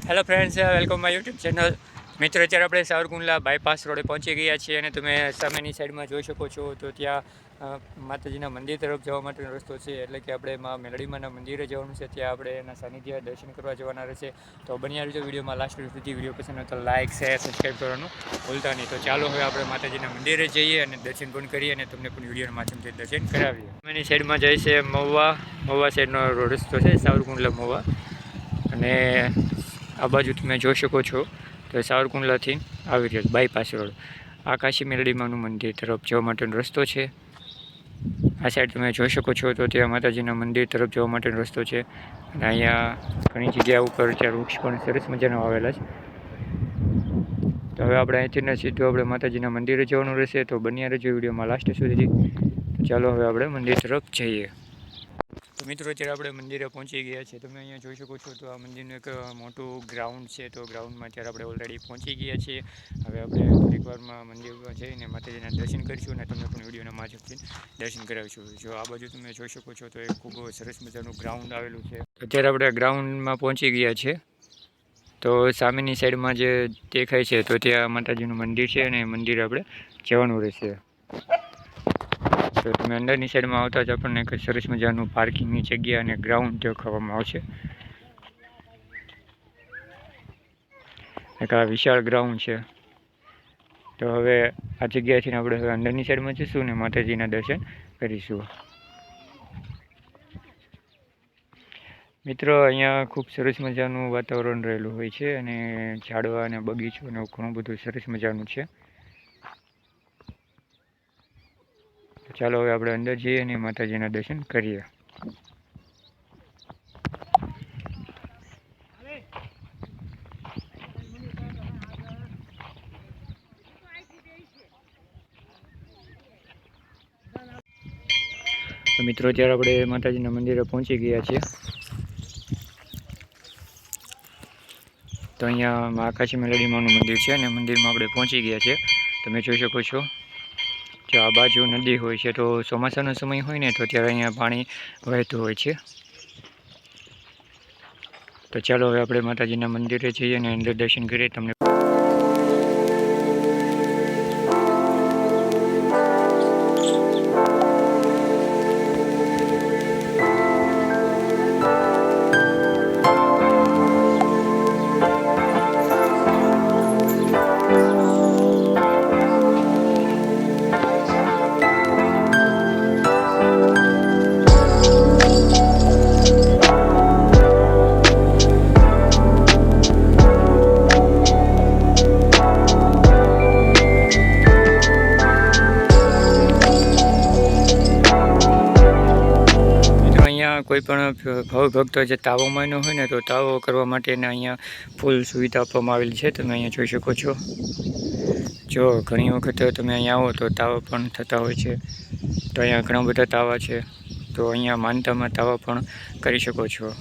Hello friends, welcome my YouTube channel. મિત્રો, અત્યારે આપણે સાવરકુંડલા બાયપાસ રોડે પહોંચી ગયા છીએ અને તમે સામેની સાઈડમાં જોઈ શકો છો તો ત્યાં માતાજીના મંદિર તરફ જવા માટેનો રસ્તો છે. એટલે કે આપણે મેલડીમાના મંદિરે જવાનું છે. ત્યાં આપણે એના સાનિધ્ય દર્શન કરવા જવાના રહેશે. તો બન્યા રહેજો વિડીયોમાં લાસ્ટ સુધી. વિડીયો પસંદ હોય તો લાઇક, શેર, સબસ્ક્રાઈબ કરવાનું ભૂલતા નહીં. તો ચાલો હવે આપણે માતાજીના મંદિરે જઈએ અને દર્શન પણ કરીએ અને તમને પણ વિડીયોના માધ્યમથી દર્શન કરાવીએ. સામેની સાઈડમાં જાય છે મહુવા સાઈડનો રસ્તો છે, સાવરકુંડલા મહુવા. અને આ બાજુ તમે જોઈ શકો છો તો સાવરકુંડલાથી આવી રહ્યો બાયપાસ રોડ આ કાશી મેલડીમાનું મંદિર તરફ જવા માટેનો રસ્તો છે. આ સાઈડ તમે જોઈ શકો છો તો ત્યાં માતાજીના મંદિર તરફ જવા માટેનો રસ્તો છે. અને અહીંયા ઘણી જગ્યા ઉપર ત્યાં વૃક્ષ પણ સરસ મજાના વાવેલા છે. તો હવે આપણે અહીંથી સીધું આપણે માતાજીના મંદિરે જવાનું રહેશે. તો બન્યા રહેજો વિડીયોમાં લાસ્ટ સુધી. ચાલો હવે આપણે મંદિર તરફ જઈએ. તો મિત્રો, અત્યારે આપણે મંદિરે પહોંચી ગયા છીએ. તમે અહીંયા જોઈ શકો છો તો આ મંદિરનું એક મોટું ગ્રાઉન્ડ છે. તો ગ્રાઉન્ડમાં અત્યારે આપણે ઓલરેડી પહોંચી ગયા છીએ. હવે આપણે થોડીક વારમાં મંદિરમાં જઈને માતાજીના દર્શન કરીશું અને તમને પણ વિડીયોના માધ્યમથી દર્શન કરાવીશું. જો આ બાજુ તમે જોઈ શકો છો તો એક ખૂબ સરસ મજાનું ગ્રાઉન્ડ આવેલું છે. અત્યારે આપણે ગ્રાઉન્ડમાં પહોંચી ગયા છે. તો સામેની સાઈડમાં જે દેખાય છે તો ત્યાં માતાજીનું મંદિર છે અને મંદિર આપણે જવાનું રહેશે. તો તમે અંદરની સાઈડમાં આવતા જ આપણને એક સરસ મજાનું પાર્કિંગની જગ્યા અને ગ્રાઉન્ડ દેખાવામાં આવશે. એક આ વિશાળ ગ્રાઉન્ડ છે. તો હવે આ જગ્યાએથી આપણે હવે અંદરની સાઈડમાં જઈશું ને માતાજીના દર્શન કરીશું. મિત્રો, અહીંયા ખૂબ સરસ મજાનું વાતાવરણ રહેલું હોય છે અને ઝાડવા અને બગીચો અને ઘણું બધું સરસ મજાનું છે. ચાલો હવે આપણે અંદર જઈએ અને માતાજીના દર્શન કરીએ. તો મિત્રો, અત્યારે આપણે માતાજીના મંદિરે પહોંચી ગયા છીએ. તો અહીંયા કાશી મેલડીમાનું મંદિર છે અને મંદિરમાં આપણે પહોંચી ગયા છીએ. તમે જોઈ શકો છો જો આ બાજુ નદી હોય છે. તો ચોમાસાનો સમય હોય ને તો ત્યારે અહીંયા પાણી વહેતું હોય છે. તો ચાલો હવે આપણે માતાજીના મંદિરે જઈએ અને અંદર દર્શન કરીએ. તમને કોઈ પણ ભાવ ભક્તો જે તાવો માન્યો હોય ને તો તાવો કરવા માટેના અહીંયા ફૂલ સુવિધા આપવામાં આવેલી છે. તમે અહીંયા જોઈ શકો છો. જો ઘણી વખત તમે અહીંયા આવો તો તાવા પણ થતા હોય છે. તો અહીંયા ઘણા બધા તાવા છે. તો અહીંયા માનતામાં તાવા પણ કરી શકો છો.